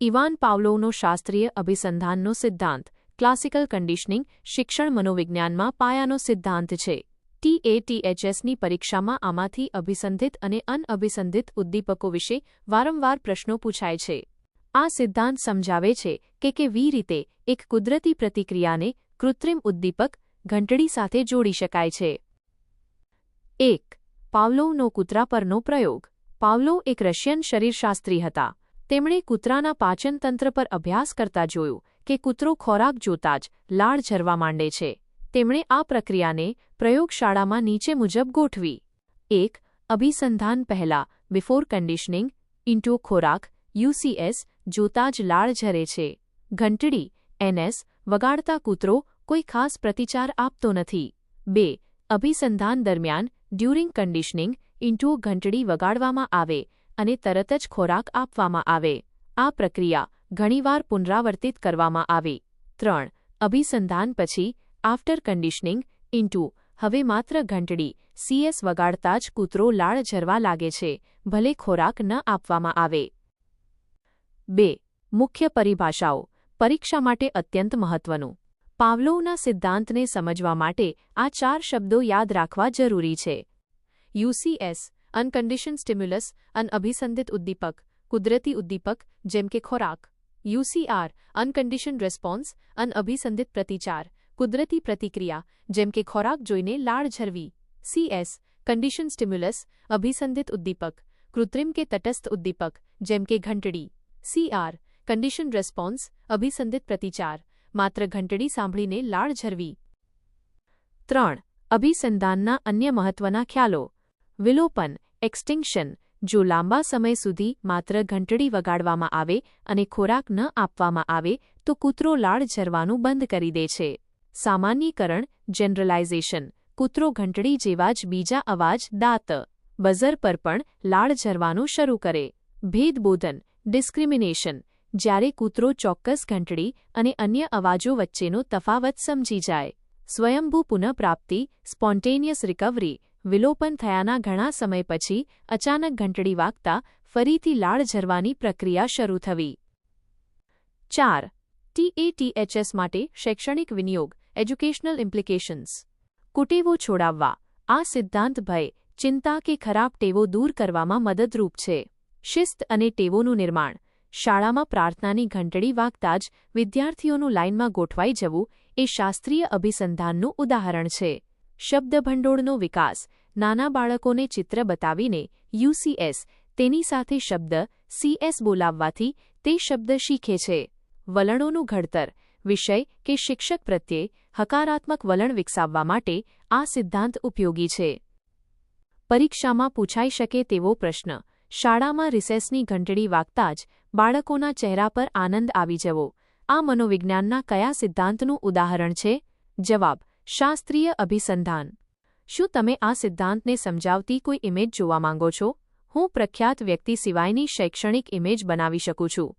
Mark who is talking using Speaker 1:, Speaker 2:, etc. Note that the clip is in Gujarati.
Speaker 1: ઇવાન પાવલોવનો શાસ્ત્રીય અભિસંધાનનો સિદ્ધાંત. ક્લાસિકલ કન્ડિશનિંગ શિક્ષણ મનોવિજ્ઞાનમાં પાયાનો સિદ્ધાંત છે. TATHSની પરીક્ષામાં આમાંથી અભિસંધિત અને અનઅભિસંધિત ઉદ્દીપકો વિશે વારંવાર પ્રશ્નો પૂછાય છે. આ સિદ્ધાંત સમજાવે છે કે કેવી રીતે એક કુદરતી પ્રતિક્રિયાને કૃત્રિમ ઉદ્દીપક ઘંટડી સાથે જોડી શકાય છે. 1. પાવલોવનો કૂતરા પરનો પ્રયોગ. પાવલોવ એક રશિયન શરીરશાસ્ત્રી હતા. તેમણે કૂતરાના પાચનતંત્ર પર અભ્યાસ કરતા જોયું કે કૂતરો ખોરાક જોતાં જ લાળ ઝરવા માંડે છે. તેમણે આ પ્રક્રિયાને પ્રયોગશાળામાં નીચે મુજબ ગોઠવી. 1. અભિસંધાન પહેલા બિફોર કન્ડિશનિંગ ઇન્ટુ ખોરાક UCS જોતાં જ લાળ ઝરે છે. ઘંટડી NS વગાડતા કૂતરો કોઈ ખાસ પ્રતિચાર આપતો નથી. 2. અભિસંધાન દરમિયાન ડ્યુરિંગ કન્ડિશનિંગ ઇન્ટુ ઘંટડી વગાડવામાં આવે અને તરત જ ખોરાક આપવામાં આવે. આ પ્રક્રિયા ઘણીવાર પુનરાવર્તિત કરવામાં આવે. 3. અભિસંધાન પછી આફ્ટર કન્ડિશનિંગ ઇન્ટુ હવે માત્ર ઘંટડી CS વગાડતા જ કૂતરો લાળ ઝરવા લાગે છે, ભલે ખોરાક ન આપવામાં આવે. 2. મુખ્ય પરિભાષાઓ. પરીક્ષા માટે અત્યંત મહત્વનું. પાવલોવના સિદ્ધાંતને સમજવા માટે આ 4 શબ્દો યાદ રાખવા જરૂરી છે. UCS અનકન્ડિશન્ડ સ્ટિમ્યુલસ અનઅભિસંધિત ઉદ્દીપક કુદરતી ઉદ્દીપક જેમ કે ખોરાક. UCR અનકન્ડિશન્ડ રિસ્પોન્સ અનઅભિસંધિત પ્રતિચાર કુદરતી પ્રતિક્રિયા જેમ કે ખોરાક જોઈને લાળ ઝરવી. CS કન્ડિશન્ડ સ્ટિમ્યુલસ અભિસંધિત ઉદ્દીપક કૃત્રિમ કે તટસ્થ ઉદ્દીપક જેમ કે ઘંટડી. CR કન્ડિશન્ડ રિસ્પોન્સ અભિસંધિત પ્રતિચાર માત્ર ઘંટડી સાંભળીને લાળ ઝરવી. 3. અભિસંધાનના અન્ય મહત્વના ખ્યાલો. વિલોપન એક્સટિંક્શન. જો લાંબા સમય સુધી માત્ર ઘંટડી વગાડવામાં આવે અને ખોરાક ન આપવામાં આવે તો કૂતરો લાળ ઝરવાનું બંધ કરી દે છે. સામાન્યીકરણ જનરલાઇઝેશન. કૂતરો ઘંટડી જેવા જ બીજા અવાજ દાંત બઝર પર પણ લાળ ઝરવાનું શરૂ કરે. ભેદબોધન ડિસ્ક્રિમિનેશન. જ્યારે કૂતરો ચોક્કસ ઘંટડી અને અન્ય અવાજો વચ્ચેનો તફાવત સમજી જાય. સ્વયંભૂ પુનઃપ્રાપ્તિ સ્પોન્ટેનિયસ રિકવરી. વિલોપન થયાના ઘણા સમય પછી અચાનક ઘંટડી વાગતા ફરીથી લાળ ઝરવાની પ્રક્રિયા શરૂ થવી. 4. TATHS માટે શૈક્ષણિક વિનિયોગ એજ્યુકેશનલ ઇમ્પ્લિકેશન્સ. કુટેવો છોડાવવા. આ સિદ્ધાંત ભય, ચિંતા કે ખરાબ ટેવો દૂર કરવામાં મદદરૂપ છે. શિસ્ત અને ટેવોનું નિર્માણ. શાળામાં પ્રાર્થનાની ઘંટડી વાગતા જ વિદ્યાર્થીઓનું લાઇનમાં ગોઠવાઈ જવું એ શાસ્ત્રીય અભિસંધાનનું ઉદાહરણ છે. શબ્દભંડોળનો વિકાસ. નાના બાળકોને ચિત્ર બતાવીને UCS તેની સાથે શબ્દ CS બોલાવવાથી તે શબ્દ શીખે છે. વલણોનું ઘડતર. વિષય કે શિક્ષક પ્રત્યે હકારાત્મક વલણ વિકસાવવા માટે આ સિદ્ધાંત ઉપયોગી છે. પરીક્ષામાં પૂછાઈ શકે તેવો પ્રશ્ન. શાળામાં રિસેસની ઘંટડી વાગતા જ બાળકોના ચહેરા પર આનંદ આવી જવો. આ મનોવિજ્ઞાનના કયા સિદ્ધાંતનું ઉદાહરણ છે? જવાબ: શાસ્ત્રીય અભિસંધાન. શું તમે આ સિદ્ધાંતને સમજાવતી કોઈ ઇમેજ જોવા માંગો છો? હું પ્રખ્યાત વ્યક્તિ સિવાયની શૈક્ષણિક ઇમેજ બનાવી શકું છું.